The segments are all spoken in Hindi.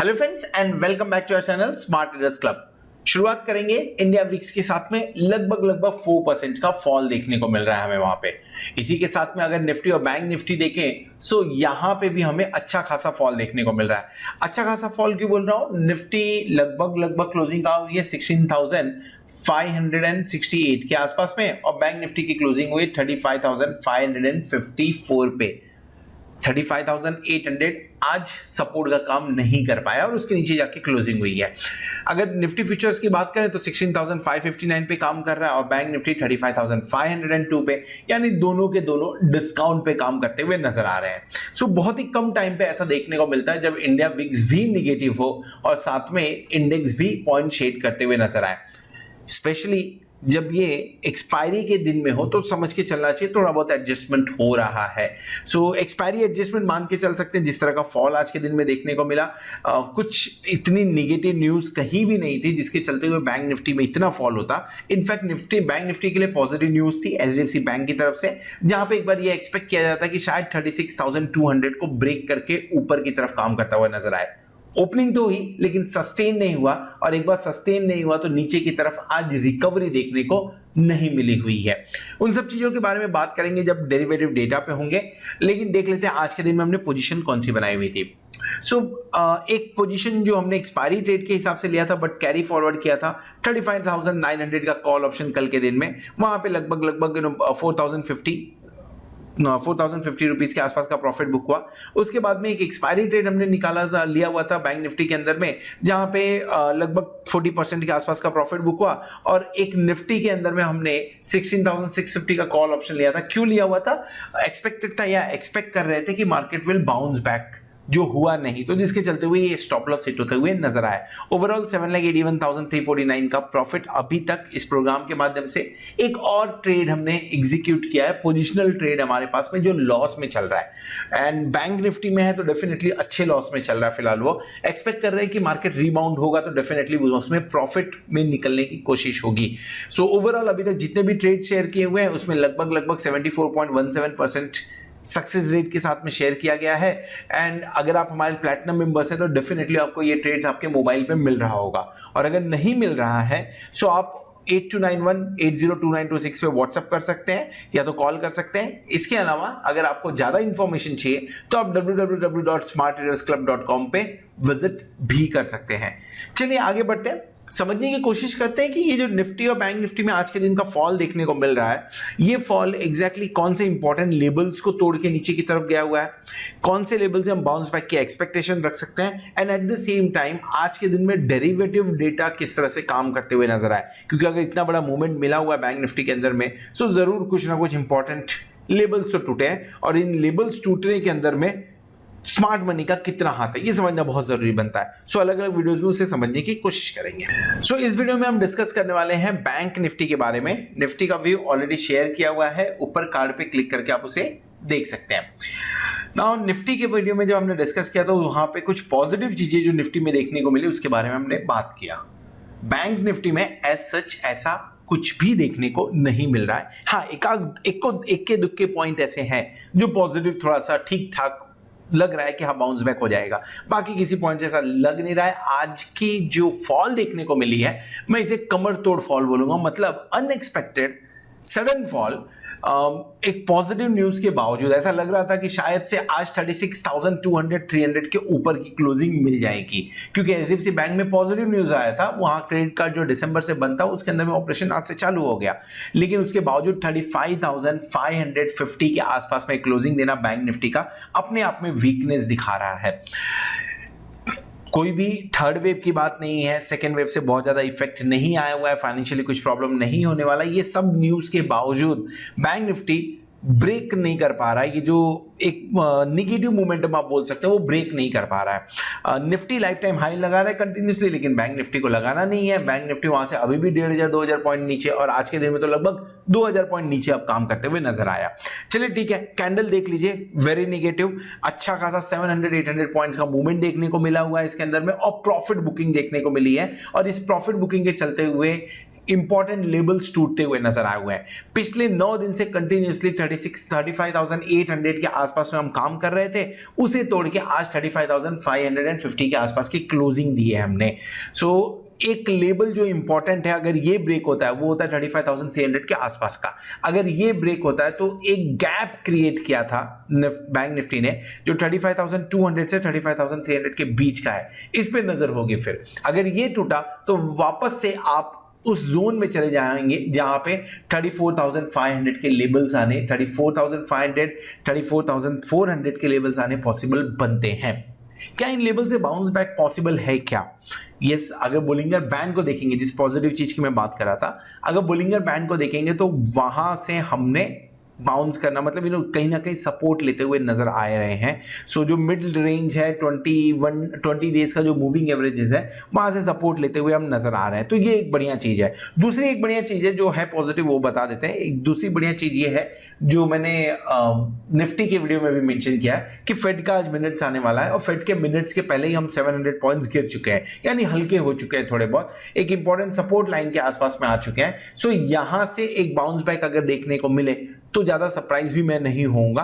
Hello friends and welcome back to our channel smart traders club. शुरुआत करेंगे इंडिया विक्स के साथ में लगभग 4% का फॉल देखने को मिल रहा है हमें वहां पे। इसी के साथ में अगर निफ्टी और बैंक निफ्टी देखें सो यहां पे भी हमें अच्छा खासा फॉल देखने को मिल रहा है। अच्छा खासा फॉल क्यों बोल रहा हूं? निफ्टी लगभग क्लोजिंग का हुई है 16,568 के आसपास में और बैंक निफ्टी की क्लोजिंग हुई 35,554 पे। 35,800 आज सपोर्ट का काम नहीं कर पाया और उसके नीचे जाके क्लोजिंग हुई है। अगर निफ्टी फ्यूचर्स की बात करें तो 16,559 पे काम कर रहा है और बैंक निफ्टी 35,502 पे, यानी दोनों के दोनों डिस्काउंट पे काम करते हुए नजर आ रहे हैं। सो बहुत ही कम टाइम पे ऐसा देखने को मिलता है जब इंडिया विक्स भी निगेटिव हो और साथ में इंडेक्स भी पॉइंट शेड करते हुए नजर आए। स्पेशली जब ये एक्सपायरी के दिन में हो तो समझ के चलना चाहिए थोड़ा बहुत एडजस्टमेंट हो रहा है। सो एक्सपायरी एडजस्टमेंट मान के चल सकते हैं। जिस तरह का फॉल आज के दिन में देखने को मिला, कुछ इतनी निगेटिव न्यूज कहीं भी नहीं थी जिसके चलते हुए बैंक निफ्टी में इतना फॉल होता। इनफैक्ट बैंक निफ्टी के लिए पॉजिटिव न्यूज थी एचडीएफसी बैंक की तरफ से, जहां पे एक बार ये एक्सपेक्ट किया जाता है कि शायद 36,200 को ब्रेक करके ऊपर की तरफ काम करता हुआ नजर आए। ओपनिंग तो हुई लेकिन सस्टेन नहीं हुआ और एक बार सस्टेन नहीं हुआ तो नीचे की तरफ आज रिकवरी देखने को नहीं मिली हुई है। उन सब चीजों के बारे में बात करेंगे जब डेरिवेटिव डेटा पे होंगे, लेकिन देख लेते हैं आज के दिन में हमने पोजीशन कौन सी बनाई हुई थी। एक पोजीशन जो हमने एक्सपायरी ट्रेड के हिसाब से लिया था बट कैरी फॉरवर्ड किया था 35,900 का कॉल ऑप्शन कल के दिन में, वहां पे लगभग 4,050 रुपीज के आसपास का प्रॉफिट बुक हुआ। उसके बाद में एक एक्सपायरी ट्रेड हमने लिया हुआ था बैंक निफ्टी के अंदर में, जहां पे लगभग 40% के आसपास का प्रॉफिट बुक हुआ और एक निफ्टी के अंदर में हमने 16,650 का कॉल ऑप्शन लिया था। क्यों लिया हुआ था? एक्सपेक्टेड था या एक्सपेक्ट कर रहे थे कि मार्केट विल बाउंस बैक, जो हुआ नहीं, तो जिसके चलते हुए ये स्टॉप लॉस हिट होते हुए नजर आया। ओवरऑल 7,81,349 का प्रॉफिट अभी तक इस प्रोग्राम के माध्यम से। एक और ट्रेड हमने एग्जीक्यूट किया है, पोजिशनल ट्रेड हमारे पास में जो लॉस में चल रहा है एंड बैंक निफ्टी में है तो डेफिनेटली अच्छे लॉस में चल रहा है। फिलहाल वो एक्सपेक्ट कर रहे हैं कि मार्केट रिबाउंड होगा तो डेफिनेटली उसमें प्रॉफिट में निकलने की कोशिश होगी। सो ओवरऑल अभी तक जितने भी ट्रेड शेयर किए हुए हैं उसमें लगभग 74.17% सक्सेस रेट के साथ में शेयर किया गया है। एंड अगर आप हमारे प्लैटिनम मेंबर्स हैं तो डेफिनेटली आपको ये ट्रेड्स आपके मोबाइल पे मिल रहा होगा, और अगर नहीं मिल रहा है सो आप 8291802926 पे व्हाट्सएप कर सकते हैं या तो कॉल कर सकते हैं। इसके अलावा अगर आपको ज्यादा इंफॉर्मेशन चाहिए तो आप www.smarttradersclub.com पे विजिट भी कर सकते हैं। चलिए आगे बढ़ते हैं, समझने की कोशिश करते हैं कि ये जो निफ्टी और बैंक निफ्टी में आज के दिन का फॉल देखने को मिल रहा है, ये फॉल एग्जैक्टली कौन से इंपॉर्टेंट लेवल्स को तोड़ के नीचे की तरफ गया हुआ है, कौन से लेवल से हम बाउंस बैक की एक्सपेक्टेशन रख सकते हैं, and at the same time आज के दिन में डेरिवेटिव डेटा किस तरह से काम करते हुए नजर आए। क्योंकि अगर इतना बड़ा मूवमेंट मिला हुआ है बैंक निफ्टी के अंदर में सो जरूर कुछ ना कुछ इंपॉर्टेंट लेवल्स तो टूटे हैं और इन लेवल्स टूटने के अंदर में स्मार्ट मनी का कितना हाथ है ये समझना बहुत जरूरी बनता है। सो अलग अलग वीडियोस में उसे समझने की कोशिश करेंगे। सो इस वीडियो में हम डिस्कस करने वाले हैं बैंक निफ्टी के बारे में। निफ्टी का व्यू ऑलरेडी शेयर किया हुआ है, ऊपर कार्ड पे क्लिक करके आप उसे देख सकते हैं। नाउ निफ्टी के वीडियो में जब हमने डिस्कस किया तो वहां पे कुछ पॉजिटिव चीजें जो निफ्टी में देखने को मिली उसके बारे में हमने बात किया। बैंक निफ्टी में एज सच ऐसा कुछ भी देखने को नहीं मिल रहा है। हाँ, एक दुक्के पॉइंट ऐसे हैं जो पॉजिटिव थोड़ा सा ठीक ठाक लग रहा है कि हाँ बाउंस बैक हो जाएगा, बाकी किसी पॉइंट से ऐसा लग नहीं रहा है। आज की जो फॉल देखने को मिली है मैं इसे कमर तोड़ फॉल बोलूंगा, मतलब अनएक्सपेक्टेड सडन फॉल। एक पॉजिटिव न्यूज के बावजूद ऐसा लग रहा था कि शायद से आज 36,200-300 के ऊपर की क्लोजिंग मिल जाएगी, क्योंकि एचडीएफसी बैंक में पॉजिटिव न्यूज आया था। वहां क्रेडिट कार्ड जो दिसंबर से बनता उसके अंदर में ऑपरेशन आज से चालू हो गया, लेकिन उसके बावजूद 35,550 के आसपास में क्लोजिंग देना बैंक निफ्टी का अपने आप में वीकनेस दिखा रहा है। कोई भी थर्ड वेव की बात नहीं है, सेकेंड वेव से बहुत ज्यादा इफेक्ट नहीं आया हुआ है, फाइनेंशियली कुछ प्रॉब्लम नहीं होने वाला। ये सब न्यूज के बावजूद बैंक निफ्टी ब्रेक नहीं कर पा रहा है। ये जो एक निगेटिव मोमेंटम आप बोल सकते हो वो ब्रेक नहीं कर पा रहा है। निफ्टी लाइफ टाइम हाई लगा रहा है कंटिन्यूसली, लेकिन बैंक निफ्टी को लगाना नहीं है। बैंक निफ्टी वहां से अभी भी 1,500-2,000 पॉइंट नीचे, और आज के दिन में तो लगभग 2,000 पॉइंट नीचे अब काम करते हुए नजर आया। चलिए ठीक है, कैंडल देख लीजिए, वेरी निगेटिव। अच्छा खासा 700-800 पॉइंट्स का मूवमेंट देखने को मिला हुआ है इसके अंदर में, और प्रॉफिट बुकिंग देखने को मिली है। और इस प्रॉफिट बुकिंग के चलते हुए इंपॉर्टेंट लेवल्स टूटते हुए नजर आए हुए हैं। पिछले 9 दिन से कंटिन्यूअसली 35,800 के आसपास में हम काम कर रहे थे, उसे तोड़ के आज 35,550 के आसपास की क्लोजिंग दी है हमने। सो एक लेवल जो इंपॉर्टेंट है, अगर ये ब्रेक होता है वो होता है 35,300 के आसपास का। अगर ये ब्रेक होता है तो एक गैप क्रिएट किया था बैंक निफ्टी ने जो 35,200 से 35,300 के बीच का है, इस पे नजर होगी। फिर अगर ये टूटा तो वापस से आप उस जोन में चले जाएंगे जहां पे 34,500 के लेवल्स आने, 34,500 34,400 के लेवल्स आने पॉसिबल बनते हैं। क्या इन लेवल से बाउंस बैक पॉसिबल है क्या? यस, अगर बोलिंगर बैंड को देखेंगे, जिस पॉजिटिव चीज की मैं बात कर रहा था, अगर बोलिंगर बैंड को देखेंगे तो वहां से हमने बाउंस करना मतलब कहीं ना कहीं सपोर्ट लेते हुए नजर आ रहे हैं। सो जो मिड रेंज है 20 डेज का जो मूविंग एवरेजेस है, वहां से सपोर्ट लेते हुए हम नजर आ रहे हैं। तो ये एक बढ़िया चीज है। दूसरी एक बढ़िया चीज है जो है पॉजिटिव, वो बता देते हैं। एक दूसरी बढ़िया चीज ये है जो मैंने निफ्टी के वीडियो में भी मेंशन किया है कि फेड का आज मिनट्स आने वाला है और फेड के मिनट्स के पहले ही हम 700 पॉइंट्स गिर चुके हैं, यानी हल्के हो चुके हैं थोड़े बहुत, एक इंपॉर्टेंट सपोर्ट लाइन के आसपास में आ चुके हैं। सो यहां से एक बाउंस बैक अगर देखने को मिले तो ज्यादा सरप्राइज भी मैं नहीं होऊंगा।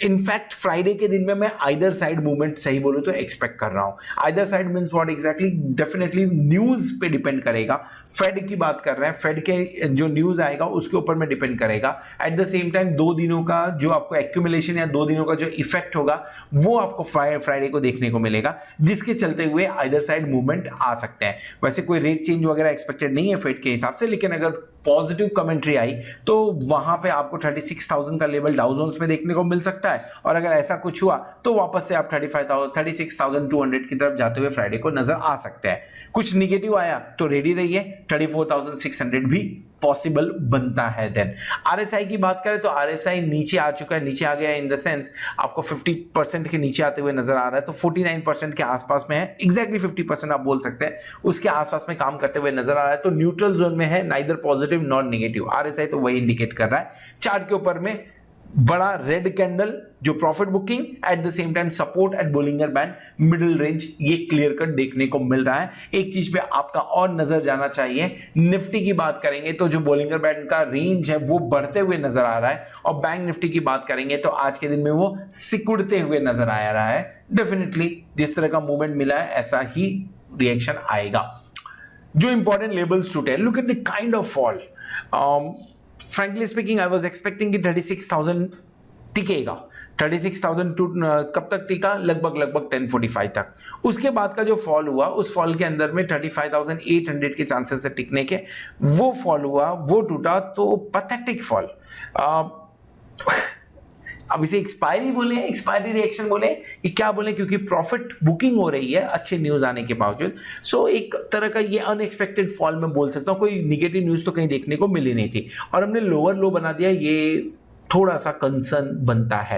इनफैक्ट फ्राइडे के दिन में मैं आइदर साइड मूवमेंट सही बोलूं तो एक्सपेक्ट कर रहा हूं। Either side means what exactly, definitely news पे डिपेंड करेगा। फेड की बात कर रहे हैं, फेड के जो न्यूज आएगा उसके ऊपर में डिपेंड करेगा। एट द सेम टाइम 2 दिनों का जो आपको एक्यूमुलेशन या 2 दिनों का जो इफेक्ट होगा वो आपको फ्राइडे को देखने को मिलेगा, जिसके चलते हुए आइदर साइड मूवमेंट आ सकते हैं। वैसे कोई रेट चेंज वगैरह एक्सपेक्टेड नहीं है फेड के हिसाब से, लेकिन अगर पॉजिटिव कमेंट्री आई तो वहां पे आपको 36,000 का लेवल डाउ जोन्स में देखने को मिल सकता है, और अगर ऐसा कुछ हुआ तो वापस से आप 36,200 की तरफ जाते हुए फ्राइडे को नजर आ सकते हैं। कुछ निगेटिव आया तो रेडी रहिए, 34,600 भी पॉसिबल बनता है। देन आरएसआई की बात करें तो आरएसआई नीचे आ चुका है, नीचे आ गया इन द सेंस आपको 50% के नीचे आते हुए नजर आ रहा है, तो 49% के आसपास में है, एग्जैक्टली 50% आप बोल सकते हैं, उसके आसपास में काम करते हुए नजर आ रहा है। तो न्यूट्रल जोन में है, neither positive nor negative. RSI तो वही इंडिकेट कर रहा है। चार्ट के ऊपर में बड़ा रेड कैंडल जो profit booking, at the same time support at Bollinger band, middle range, ये क्लियर कट देखने को मिल रहा है। एक चीज पे आपका और नजर जाना चाहिए, निफ्टी की बात करेंगे तो जो बोलिंगर बैंड का रेंज है वो बढ़ते हुए नजर आ रहा है, और बैंक निफ्टी की बात करेंगे तो आज के दिन में वो सिकुड़ते हुए नजर आ रहा है। डेफिनेटली जिस तरह का मूवमेंट मिला है ऐसा ही रिएक्शन आएगा। जो इंपॉर्टेंट लेवल्स टूटे, look at the kind of fall. Frankly speaking I was expecting कि 36,000 टिकेगा। 36,000 कब तक टिका? लगभग 1045 तक। उसके बाद का जो फॉल हुआ, उस फॉल के अंदर में 35,800 के चांसेस है टिकने के, वो फॉल हुआ, वो टूटा, तो पैथेटिक फॉल। अब इसे एक्सपायरी बोले, एक्सपायरी रिएक्शन बोले कि क्या बोले, क्योंकि प्रॉफिट बुकिंग हो रही है अच्छे न्यूज आने के बावजूद। सो एक तरह का ये अनएक्सपेक्टेड फॉल मैं बोल सकता हूं, कोई निगेटिव न्यूज तो कहीं देखने को मिली नहीं थी, और हमने लोअर लो बना दिया, ये थोड़ा सा कंसर्न बनता है।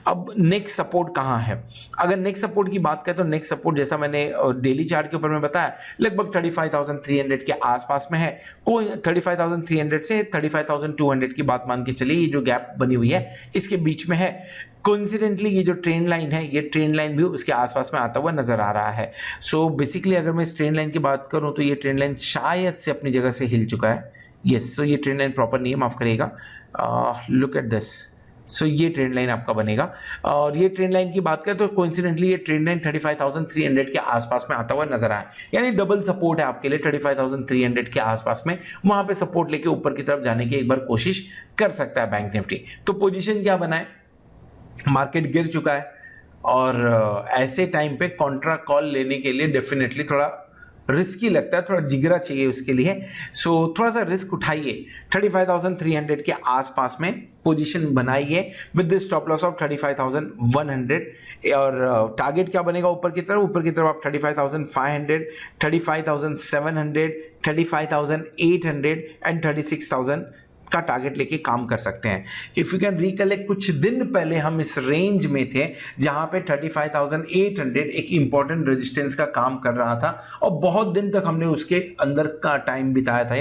अब नेक्स्ट सपोर्ट कहां है? अगर नेक्स्ट सपोर्ट की बात करें तो नेक्स्ट सपोर्ट जैसा मैंने डेली चार्ट के ऊपर में बताया, लगभग 35,300 के आसपास में है। कोई 35,300 से 35,200 की बात मान के चलिए, ये जो गैप बनी हुई है इसके बीच में है। कोइंसिडेंटली ये जो ट्रेंड लाइन है, ये ट्रेंड लाइन भी उसके आसपास में आता हुआ नजर आ रहा है। सो बेसिकली अगर मैं इस ट्रेंड लाइन की बात करूं तो ये ट्रेंड लाइन शायद से अपनी जगह से हिल चुका है। यस, सो ये ट्रेंड लाइन प्रॉपर नहीं है, माफ करिएगा। Look at this. सो ये ट्रेंड लाइन आपका बनेगा, और ये ट्रेंड लाइन की बात करें तो कोइंसिडेंटली ये ट्रेंड लाइन 35,300 के आसपास में आता हुआ नजर आया, यानी डबल सपोर्ट है आपके लिए 35,300 के आसपास में। वहां पे सपोर्ट लेके ऊपर की तरफ जाने की एक बार कोशिश कर सकता है बैंक निफ्टी। तो पोजीशन क्या बनाए? मार्केट गिर चुका है, और ऐसे टाइम पे कॉन्ट्रा कॉल लेने के लिए डेफिनेटली थोड़ा रिस्की लगता है, थोड़ा जिगरा चाहिए उसके लिए। सो थोड़ा सा रिस्क उठाइए, 35,300 के आसपास में पोजीशन बनाइए with this stop loss of 35,100, और टारगेट क्या बनेगा ऊपर की तरफ? ऊपर की तरफ आप 35,500, 35,700, 35,800 एंड 36,000 का टारगेट लेके काम कर सकते हैं। इफ यू कैन रिकलेक्ट, कुछ दिन पहले हम इस रेंज में थे जहां पे 35,800 एक इंपॉर्टेंट रेजिस्टेंस का काम कर रहा था और बहुत दिन तक हमने उसके अंदर का टाइम बिताया था।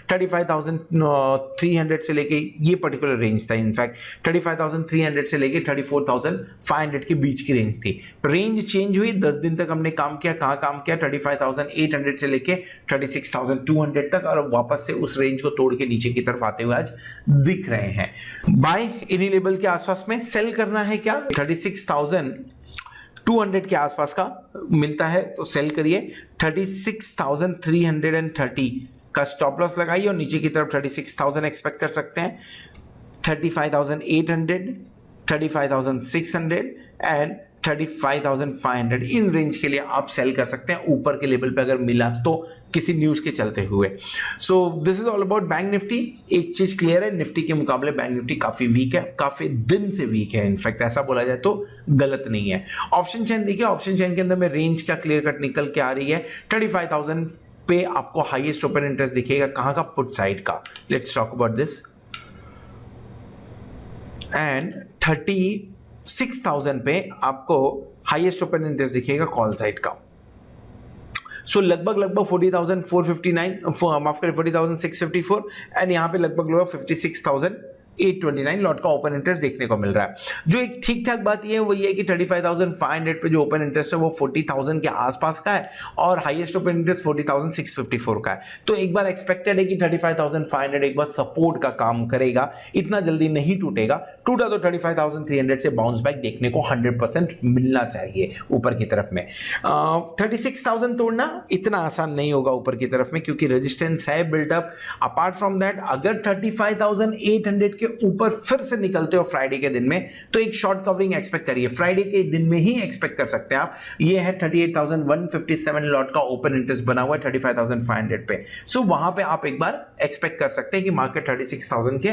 35,300 से लेके ये पर्टिकुलर रेंज था, इनफैक्ट 35,300 से लेके 34,500 के बीच की रेंज थी। रेंज चेंज हुई, 10 दिन तक हमने काम किया। कहां काम किया? 35,800 से लेके 36,200 तक, और वापस से उस रेंज को तोड़ के नीचे की तरफ आते हुए आज दिख रहे हैं। बाय इन्हीं लेवल के आसपास में, सेल करना है क्या? 36,200 के आसपास का मिलता है तो सेल करिए। 36,330 का स्टॉप लॉस लगाइए और नीचे की तरफ 36,000 एक्सपेक्ट कर सकते हैं। 35,800, 35,600 एंड 35,500 इन रेंज के लिए आप सेल कर सकते हैं, ऊपर के लेवल पे अगर मिला तो किसी न्यूज के चलते हुए। So this is all about bank Nifty. एक चीज क्लियर है, निफ्टी के मुकाबले बैंक निफ्टी काफी वीक है, काफी दिन से वीक है। इनफैक्ट ऐसा बोला जाए तो गलत नहीं है। ऑप्शन चेन देखिए, ऑप्शन चेन के अंदर में रेंज का क्लियर कट निकल के आ रही है। 35,000 पे आपको हाईएस्ट ओपन इंटरेस्ट दिखेगा, कहां का? पुट साइड का। Let's talk about this. And 36,000 पे आपको हाईएस्ट ओपन इंटरेस्ट दिखेगा कॉल साइड का। सो लगभग 40,459, माफ करें 40,654, एंड यहां पे लगभग 56,829 लॉट का ओपन इंटरेस्ट देखने को मिल रहा है। जो एक ठीक ठाक बात यह है वो ये है कि 35,500 पे जो ओपन इंटरेस्ट है वो 40,000 के आसपास का है और हाईएस्ट ओपन इंटरेस्ट 40,654 का है। तो एक बार एक्सपेक्टेड है कि 35,500 एक बार सपोर्ट का काम करेगा, इतना जल्दी नहीं टूटेगा। टूटा तो 35,300 से बाउंस बैक देखने को 100% मिलना चाहिए ऊपर की तरफ में। 36,000 तोड़ना इतना आसान नहीं होगा ऊपर की तरफ में, क्योंकि रेजिस्टेंस है बिल्डअप। अपार्ट फ्रॉम दैट, अगर 35,800 के ऊपर फिर से निकलते हो फ्राइडे के दिन में, तो एक शॉर्ट कवरिंग एक्सपेक्ट करिए। फ्राइडे के दिन में ही एक्सपेक्ट कर सकते हैं आप। ये है 38,157 लॉट का ओपन इंटरेस्ट बना हुआ है 35,500 पे। सो वहां पे आप एक बार एक्सपेक्ट कर सकते हैं कि मार्केट 36,000 के,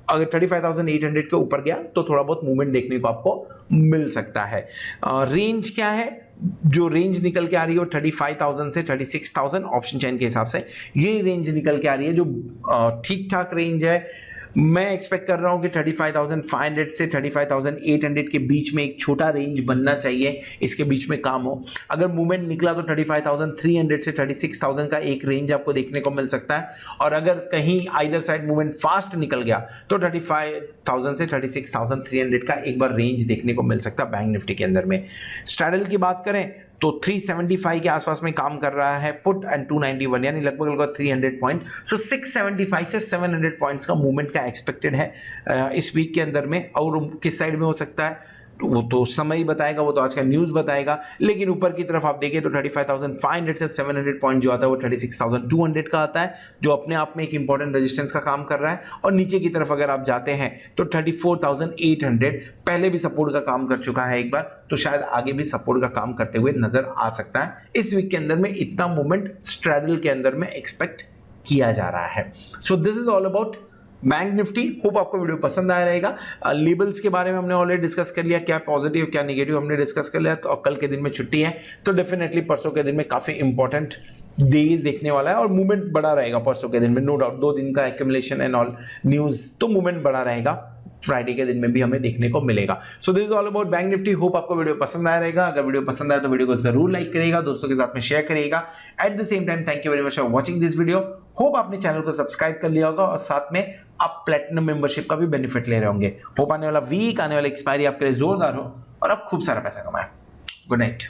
अगर 35,800 के ऊपर गया तो थोड़ा बहुत मूवमेंट देखने को आपको मिल सकता है। रेंज क्या है? जो रेंज निकल के आ रही है 35,000 से 36,000 ऑप्शन चेन के हिसाब से ये रेंज निकल के आ रही है, जो ठीक ठाक रेंज है। मैं एक्सपेक्ट कर रहा हूं कि 35,500 से 35,800 के बीच में एक छोटा रेंज बनना चाहिए, इसके बीच में काम हो। अगर मूवमेंट निकला तो 35,300 से 36,000 का एक रेंज आपको देखने को मिल सकता है, और अगर कहीं आइदर साइड मूवमेंट फास्ट निकल गया तो 35,000 से 36,300 का एक बार रेंज देखने को मिल सकता है बैंक निफ्टी के अंदर में। स्ट्रैडल की बात करें तो 375 के आसपास में काम कर रहा है पुट, एंड 291 यानी लगभग 300 पॉइंट। सो 675 से 700 पॉइंट्स का मूवमेंट का एक्सपेक्टेड है इस वीक के अंदर में। और किस साइड में हो सकता है वो तो समय ही बताएगा, वो तो आज का न्यूज बताएगा। लेकिन ऊपर की तरफ आप देखिए तो 35,500 से 700 पॉइंट जो आता है वो 36,200 का आता है, जो अपने आप में एक इंपॉर्टेंट रेजिस्टेंस का काम कर रहा है। और नीचे की तरफ अगर आप जाते हैं तो 34,800 पहले भी सपोर्ट का काम कर चुका है एक बार, तो शायद आगे भी सपोर्ट का काम करते हुए नजर आ सकता है। इस वीक के अंदर में इतना मूवमेंट स्ट्रैडल के अंदर में एक्सपेक्ट किया जा रहा है। So this is all about bank Nifty. Hope आपको वीडियो पसंद आया रहेगा। लेबल्स के बारे में हमने ऑलरेडी डिस्कस कर लिया, क्या पॉजिटिव क्या नेगेटिव हमने डिस्कस कर लिया। तो कल के दिन में छुट्टी है तो डेफिनेटली परसों के दिन में काफी इंपॉर्टेंट डेज देखने वाला है और मूवमेंट बड़ा रहेगा परसों के दिन में, नो डाउट। 2 दिन का एक्यूमुलेशन एंड ऑल न्यूज, तो मूवमेंट बड़ा रहेगा। फ्राइडे के दिन में भी हमें देखने को मिलेगा। So this is all about bank Nifty. Hope आपको वीडियो पसंद आया रहेगा। अगर वीडियो पसंद आया तो वीडियो को जरूर लाइक करिएगा, दोस्तों के साथ में शेयर करिएगा। At the same time thank you very much for watching this video. Hope आपने चैनल को सब्सक्राइब कर लिया होगा और साथ में आप प्लैटिनम मेंबरशिप का भी बेनिफिट ले रहे होंगे। होप आने वाला वीक, आने वाला एक्सपायरी आपके लिए जोरदार हो और आप खूब सारा पैसा कमाएं। Good night.